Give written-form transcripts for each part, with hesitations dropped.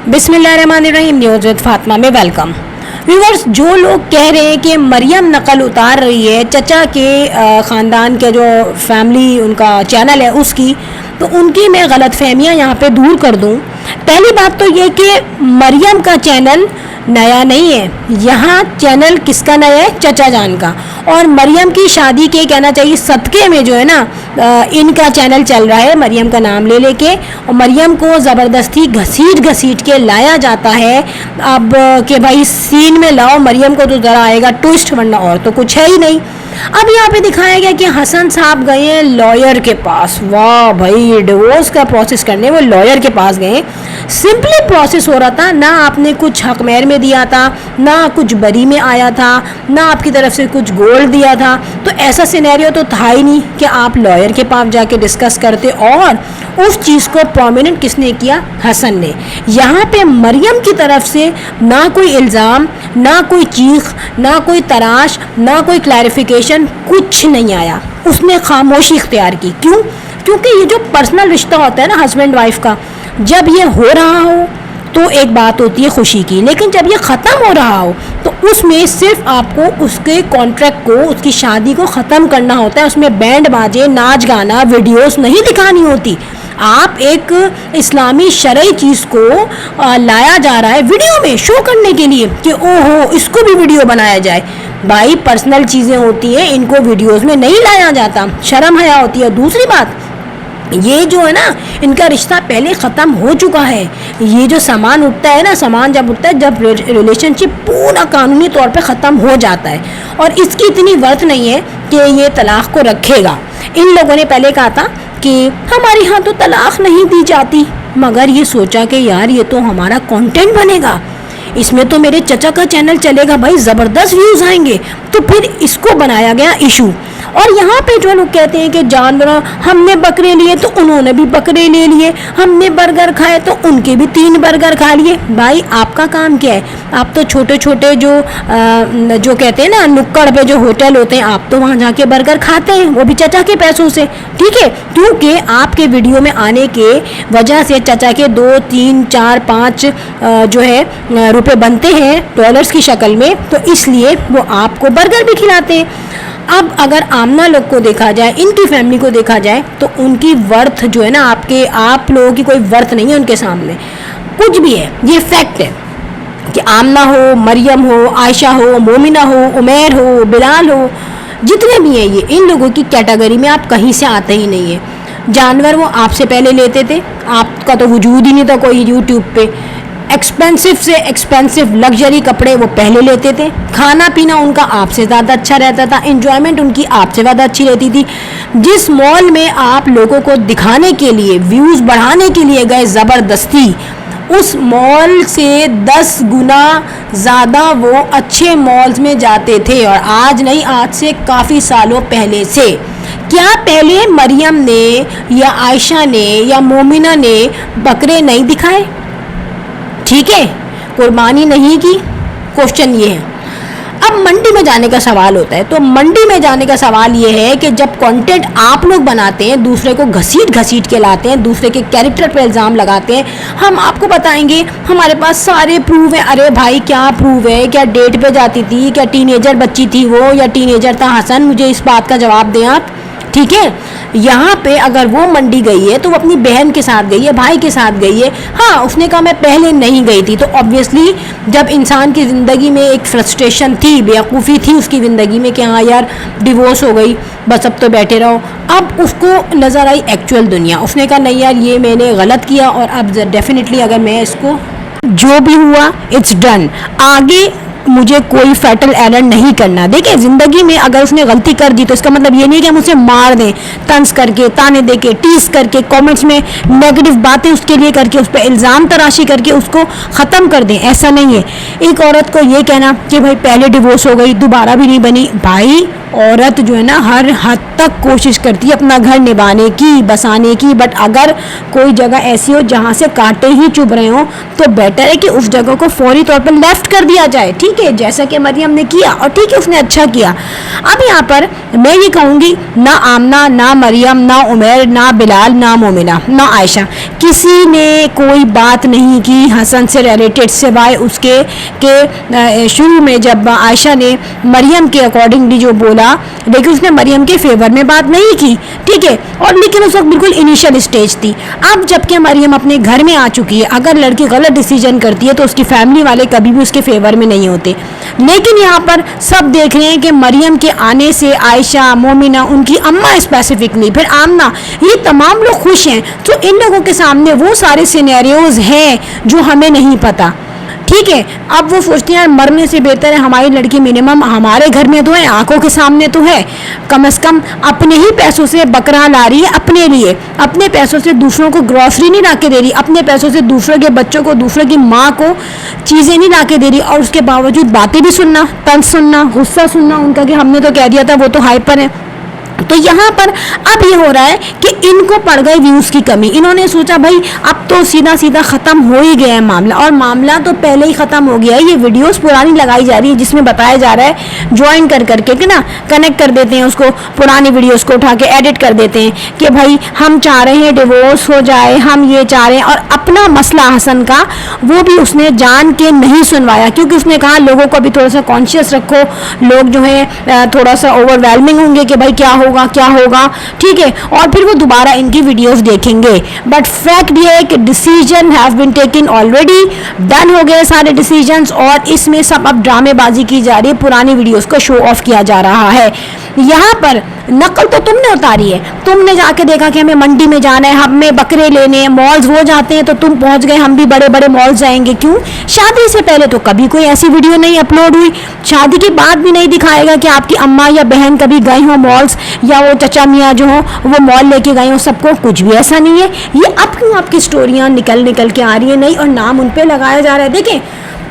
बिस्मिल्लाहिर्रहमानिर्रहीम। News with Fatima में welcome. Viewers, जो लोग कह रहे हैं कि मरियम नकल उतार रही है चचा के ख़ानदान के जो फैमिली उनका चैनल है उसकी, तो उनकी मैं गलत फहमियाँ यहाँ पे दूर कर दूँ। पहली बात तो ये कि मरियम का चैनल नया नहीं है। यहाँ चैनल किसका नया है? चचा जान का। और मरियम की शादी के कहना चाहिए सदक़े में जो है ना इनका चैनल चल रहा है मरियम का नाम ले लेके, और मरियम को ज़बरदस्ती घसीट के लाया जाता है। अब कि भाई सीन में लाओ मरियम को तो ज़रा आएगा ट्विस्ट, वरना और तो कुछ है ही नहीं। अब यहाँ पे दिखाया गया कि हसन साहब गए हैं लॉयर के पास। वाह भाई, डिवोर्स का प्रोसेस करने वो लॉयर के पास गए। सिंपली प्रोसेस हो रहा था, ना आपने कुछ हक मेहर में दिया था, ना कुछ बरी में आया था, ना आपकी तरफ से कुछ गोल्ड दिया था। तो ऐसा सिनेरियो तो था ही नहीं कि आप लॉयर के पास जाके डिस्कस करते। और उस चीज़ को प्रोमिनेंट किसने किया? हसन ने। यहाँ पे मरियम की तरफ से ना कोई इल्ज़ाम, ना कोई चीख, ना कोई तराश, ना कोई क्लैरिफिकेशन, कुछ नहीं आया। उसने खामोशी इख्तियार की। क्यों? क्योंकि ये जो पर्सनल रिश्ता होता है ना हस्बैंड वाइफ का, जब ये हो रहा हो तो एक बात होती है खुशी की, लेकिन जब ये ख़त्म हो रहा हो तो उसमें सिर्फ आपको उसके कॉन्ट्रैक्ट को, उसकी शादी को ख़त्म करना होता है। उसमें बैंड बाजे, नाच गाना, वीडियोस नहीं दिखानी होती। आप एक इस्लामी शरई चीज़ को लाया जा रहा है वीडियो में शो करने के लिए कि ओहो इसको भी वीडियो बनाया जाए। भाई पर्सनल चीज़ें होती हैं, इनको वीडियोस में नहीं लाया जाता, शर्म हया होती है। दूसरी बात, ये जो है ना इनका रिश्ता पहले ख़त्म हो चुका है। ये जो सामान उठता है ना, सामान जब उठता है, जब रिलेशनशिप पूरा कानूनी तौर पे ख़त्म हो जाता है, और इसकी इतनी वर्थ नहीं है कि ये तलाक़ को रखेगा। इन लोगों ने पहले कहा था कि हमारे यहाँ तो तलाक़ नहीं दी जाती, मगर ये सोचा कि यार ये तो हमारा कंटेंट बनेगा, इसमें तो मेरे चचा का चैनल चलेगा, भाई ज़बरदस्त व्यूज़ आएंगे। तो फिर इसको बनाया गया इशू। और यहाँ पे जो लोग कहते हैं कि जानवरों, हमने बकरे लिए तो उन्होंने भी बकरे ले लिए, हमने बर्गर खाए तो उनके भी 3 बर्गर खा लिए। भाई आपका काम क्या है? आप तो छोटे छोटे जो कहते हैं ना नुक्कड़ पे जो होटल होते हैं, आप तो वहाँ जाके बर्गर खाते हैं, वो भी चचा के पैसों से, ठीक है? क्योंकि आपके वीडियो में आने के वजह से चचा के 2, 3, 4, 5 जो है रुपए बनते हैं डॉलर्स की शक्ल में, तो इसलिए वो आपको बर्गर भी खिलाते हैं। अब अगर आमना लोग को देखा जाए, इनकी फैमिली को देखा जाए, तो उनकी वर्थ जो है ना आप लोगों की कोई वर्थ नहीं है उनके सामने, कुछ भी है। ये फैक्ट है कि आमना हो, मरियम हो, आयशा हो, मोमिना हो, उमैर हो, बिलाल हो, जितने भी हैं ये इन लोगों की कैटेगरी में आप कहीं से आते ही नहीं है। जानवर वो आपसे पहले लेते थे, आपका तो वजूद ही नहीं था कोई यूट्यूब पे। एक्सपेंसिव से एक्सपेंसिव लग्जरी कपड़े वो पहले लेते थे, खाना पीना उनका आपसे ज़्यादा अच्छा रहता था, एंजॉयमेंट उनकी आपसे ज़्यादा अच्छी रहती थी। जिस मॉल में आप लोगों को दिखाने के लिए, व्यूज़ बढ़ाने के लिए गए ज़बरदस्ती, उस मॉल से 10 गुना ज़्यादा वो अच्छे मॉल्स में जाते थे। और आज नहीं, आज से काफ़ी सालों पहले से। क्या पहले मरियम ने या आयशा ने या मोमिना ने बकरे नहीं दिखाए? ठीक है, कुर्बानी नहीं की? क्वेश्चन ये है। अब मंडी में जाने का सवाल होता है, तो मंडी में जाने का सवाल ये है कि जब कंटेंट आप लोग बनाते हैं, दूसरे को घसीट के लाते हैं, दूसरे के कैरेक्टर पे इल्ज़ाम लगाते हैं, हम आपको बताएंगे हमारे पास सारे प्रूफ है। अरे भाई क्या प्रूफ है? क्या डेट पे जाती थी? क्या टीनेजर बच्ची थी वो, या टीनेजर था हसन? मुझे इस बात का जवाब दें आप, ठीक है? यहाँ पे अगर वो मंडी गई है तो वो अपनी बहन के साथ गई है, भाई के साथ गई है। हाँ, उसने कहा मैं पहले नहीं गई थी, तो ऑब्वियसली जब इंसान की ज़िंदगी में एक फ्रस्ट्रेशन थी, बेवकूफ़ी थी उसकी ज़िंदगी में कि हाँ यार डिवोर्स हो गई, बस अब तो बैठे रहो, अब उसको नज़र आई एक्चुअल दुनिया। उसने कहा नहीं यार ये मैंने गलत किया, और अब डेफिनेटली अगर मैं इसको, जो भी हुआ इट्स डन, आगे मुझे कोई फैटल एरर नहीं करना। देखिए ज़िंदगी में अगर उसने गलती कर दी तो इसका मतलब ये नहीं कि हम उसे मार दें, तंज करके, ताने दे के, टीस करके, कमेंट्स में नेगेटिव बातें उसके लिए करके, उस पर इल्ज़ाम तराशी करके उसको ख़त्म कर दें, ऐसा नहीं है। एक औरत को ये कहना कि भाई पहले डिवोर्स हो गई, दोबारा भी नहीं बनी, भाई औरत जो है ना हर हद तक कोशिश करती है अपना घर निभाने की, बसाने की, बट अगर कोई जगह ऐसी हो जहाँ से कांटे ही चुभ रहे हो तो बेटर है कि उस जगह को फौरी तौर पर लेफ्ट कर दिया जाए, ठीक है, जैसा कि मरियम ने किया, और ठीक है उसने अच्छा किया। अब यहाँ पर मैं ये कहूँगी, ना आमना, ना मरियम, ना उमर, ना बिलाल, ना मोमिना, ना आयशा, किसी ने कोई बात नहीं की हसन से रिलेटेड, सिवाय उसके के शुरू में जब आयशा ने मरियम के अकॉर्डिंगली जो बोला, लेकिन उसने मरियम के फेवर में बात नहीं की, ठीक है, और लेकिन उस वक्त बिल्कुल इनिशियल स्टेज थी। अब जबकि मरियम अपने घर में आ चुकी है, अगर लड़की गलत डिसीजन करती है तो उसकी फैमिली वाले कभी भी उसके फेवर में नहीं होते, लेकिन यहाँ पर सब देख रहे हैं कि मरियम के आने से आयशा, मोमिना, उनकी अम्मा स्पेसिफिकली, फिर आमना, ये तमाम लोग खुश हैं। तो इन लोगों के सामने वो सारे सिनेरियोज हैं जो हमें नहीं पता, ठीक है। अब वो सोचती हैं मरने से बेहतर है हमारी लड़की मिनिमम हमारे घर में तो है, आंखों के सामने तो है, कम से कम अपने ही पैसों से बकरा ला रही है अपने लिए, अपने पैसों से दूसरों को ग्रॉसरी नहीं ला के दे रही, अपने पैसों से दूसरों के बच्चों को, दूसरों की माँ को चीज़ें नहीं ला के दे रही, और उसके बावजूद बातें भी सुनना, तंज सुनना, गुस्सा सुनना उनका कि हमने तो कह दिया था, वो तो हाइपर है। तो यहाँ पर अब ये हो रहा है कि इनको पड़ गए व्यूज़ की कमी, इन्होंने सोचा भाई अब तो सीधा सीधा ख़त्म हो ही गया है मामला, और मामला तो पहले ही ख़त्म हो गया है। ये वीडियोस पुरानी लगाई जा रही है जिसमें बताया जा रहा है ज्वाइन कर करके कि ना कनेक्ट कर देते हैं उसको, पुरानी वीडियोस को उठा के एडिट कर देते हैं कि भाई हम चाह रहे हैं डिवोर्स हो जाए, हम ये चाह रहे हैं, और अपना मसला हसन का वो भी उसने जान के नहीं सुनवाया, क्योंकि उसने कहा लोगों को अभी थोड़ा सा कॉन्शियस रखो, लोग जो है थोड़ा सा ओवरवेलमिंग होंगे कि भाई क्या होगा क्या होगा, ठीक है, और फिर वो दोबारा इनकी वीडियोस देखेंगे। बट फैक्ट ये है कि decision have been taken already, done हो गए सारे डिसीजंस, और इसमें सब अब ड्रामेबाजी की जा रही है, पुरानी वीडियोस को शो ऑफ किया जा रहा है। यहाँ पर नकल तो तुमने उतारी है, तुमने जाके देखा कि हमें मंडी में जाना है, हमें बकरे लेने हैं, मॉल्स वो जाते हैं तो तुम पहुंच गए हम भी बड़े बड़े मॉल्स जाएंगे, क्यों? शादी से पहले तो कभी कोई ऐसी वीडियो नहीं अपलोड हुई, शादी के बाद भी नहीं दिखाएगा कि आपकी अम्मा या बहन कभी गई हो मॉल्स, या वो चचा मियाँ जो हो वो मॉल लेके गए हो सबको, कुछ भी ऐसा नहीं है। ये अब क्यों आपकी स्टोरियाँ निकल निकल के आ रही है नहीं, और नाम उन पर लगाया जा रहा है। देखें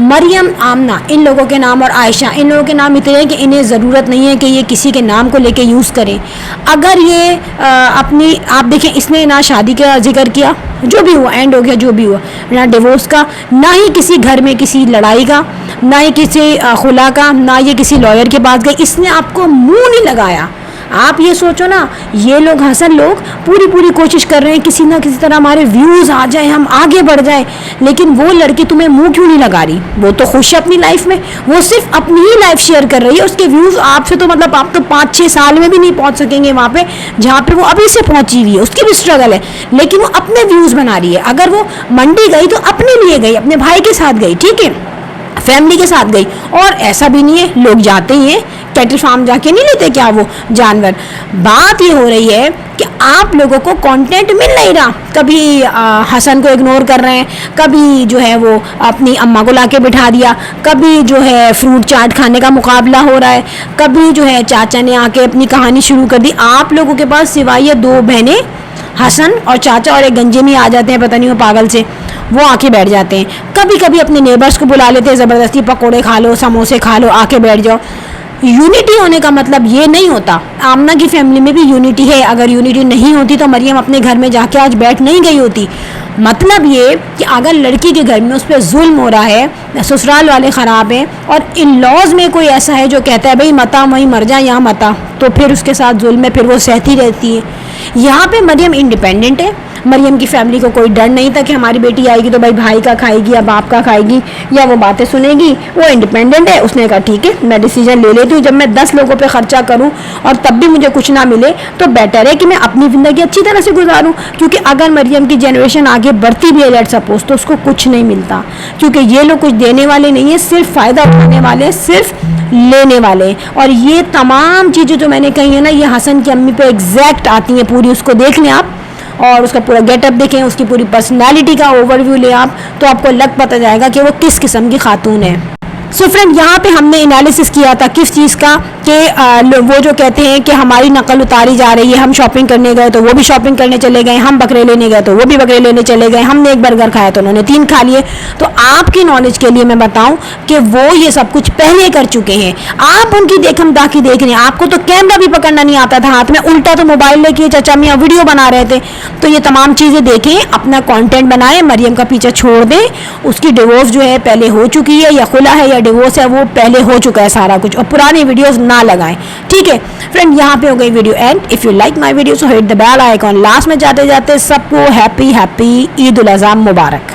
मरियम, आमना, इन लोगों के नाम, और आयशा, इन लोगों के नाम इतने हैं कि इन्हें ज़रूरत नहीं है कि ये किसी के नाम को लेके यूज़ करें। अगर ये अपनी, आप देखें इसने ना शादी का जिक्र किया, जो भी हुआ एंड हो गया, जो भी हुआ, ना डिवोर्स का, ना ही किसी घर में किसी लड़ाई का, ना ही किसी खुला का, ना ये किसी लॉयर के पास गई, इसने आपको मुंह नहीं लगाया। आप ये सोचो ना, ये लोग हसन लोग पूरी पूरी कोशिश कर रहे हैं किसी ना किसी तरह हमारे व्यूज़ आ जाए, हम आगे बढ़ जाए, लेकिन वो लड़की तुम्हें मुंह क्यों नहीं लगा रही? वो तो खुश है अपनी लाइफ में, वो सिर्फ अपनी ही लाइफ शेयर कर रही है, उसके व्यूज़ आपसे तो मतलब आप तो 5-6 साल में भी नहीं पहुंच सकेंगे वहाँ पे जहाँ पे वो अभी से पहुंची हुई है, उसकी भी स्ट्रगल है, लेकिन वो अपने व्यूज़ बना रही है। अगर वो मंडी गई तो अपने लिए गई, अपने भाई के साथ गई, ठीक है, फैमिली के साथ गई, और ऐसा भी नहीं है लोग जाते ही हैं कैटल फार्म जाके नहीं लेते क्या वो जानवर। बात ये हो रही है कि आप लोगों को कंटेंट मिल नहीं रहा, कभी हसन को इग्नोर कर रहे हैं, कभी जो है वो अपनी अम्मा को लाके बिठा दिया, कभी जो है फ्रूट चाट खाने का मुकाबला हो रहा है, कभी जो है चाचा ने आके अपनी कहानी शुरू कर दी। आप लोगों के पास सिवाय ये 2 बहनें, हसन और चाचा, और एक गंजे में आ जाते हैं पता नहीं वो पागल से, वो आके बैठ जाते हैं। कभी कभी अपने नेबर्स को बुला लेते हैं, ज़बरदस्ती पकोड़े खा लो, समोसे खा लो, आके बैठ जाओ। यूनिटी होने का मतलब ये नहीं होता, आमना की फैमिली में भी यूनिटी है, अगर यूनिटी नहीं होती तो मरियम अपने घर में जाके आज बैठ नहीं गई होती। मतलब ये कि अगर लड़की के घर में उस पर जुल्म हो रहा है, ससुराल वाले ख़राब हैं, और इन लॉज में कोई ऐसा है जो कहता है भाई मता वहीं मर जा, यहाँ मता, तो फिर उसके साथ जुल्म है, फिर वो सहती रहती है। यहाँ पे मरियम इंडिपेंडेंट है, मरियम की फैमिली को कोई डर नहीं था कि हमारी बेटी आएगी तो भाई का खाएगी या बाप का खाएगी या वो बातें सुनेगी, वो इंडिपेंडेंट है। उसने कहा ठीक है मैं डिसीजन ले लेती हूँ, जब मैं 10 लोगों पे खर्चा करूँ और तब भी मुझे कुछ ना मिले तो बेटर है कि मैं अपनी ज़िंदगी अच्छी तरह से गुजारूँ, क्योंकि अगर मरियम की जनरेशन आगे बढ़ती भी है लेट सपोज तो उसको कुछ नहीं मिलता, क्योंकि ये लोग कुछ देने वाले नहीं है, सिर्फ फ़ायदा उठाने वाले, सिर्फ लेने वाले। और ये तमाम चीज़ें जो मैंने कही है ना, ये हसन की अम्मी पे एग्जैक्ट आती हैं पूरी, उसको देख लें आप और उसका पूरा गेटअप देखें, उसकी पूरी पर्सनालिटी का ओवरव्यू लें आप, तो आपको लग पता जाएगा कि वो किस किस्म की खातून है। सो फ्रेंड, यहाँ पे हमने एनालिसिस किया था किस चीज़ का, कि वो जो कहते हैं कि हमारी नकल उतारी जा रही है, हम शॉपिंग करने गए तो वो भी शॉपिंग करने चले गए, हम बकरे लेने गए तो वो भी बकरे लेने चले गए, हमने एक बर्गर खाया तो उन्होंने 3 खा लिए। तो आपकी नॉलेज के लिए मैं बताऊं कि वो ये सब कुछ पहले कर चुके हैं, आप उनकी देखम दाखी देख रहे हैं। आपको तो कैमरा भी पकड़ना नहीं आता था हाथ में, उल्टा तो मोबाइल लेके चचा मियाँ वीडियो बना रहे थे। तो ये तमाम चीज़ें देखें, अपना कंटेंट बनाएं, मरियम का पीछा छोड़ दें। उसकी डिवोर्स जो है पहले हो चुकी है, या खुला है या डिवोर्स है, वो पहले हो चुका है सारा कुछ, और पुरानी वीडियोस ना लगाएं। ठीक है फ्रेंड, यहाँ पे हो गई video end. If you like my video so hit the bell icon. Last में जाते जाते सबको हैप्पी ईद उल अज़हा मुबारक।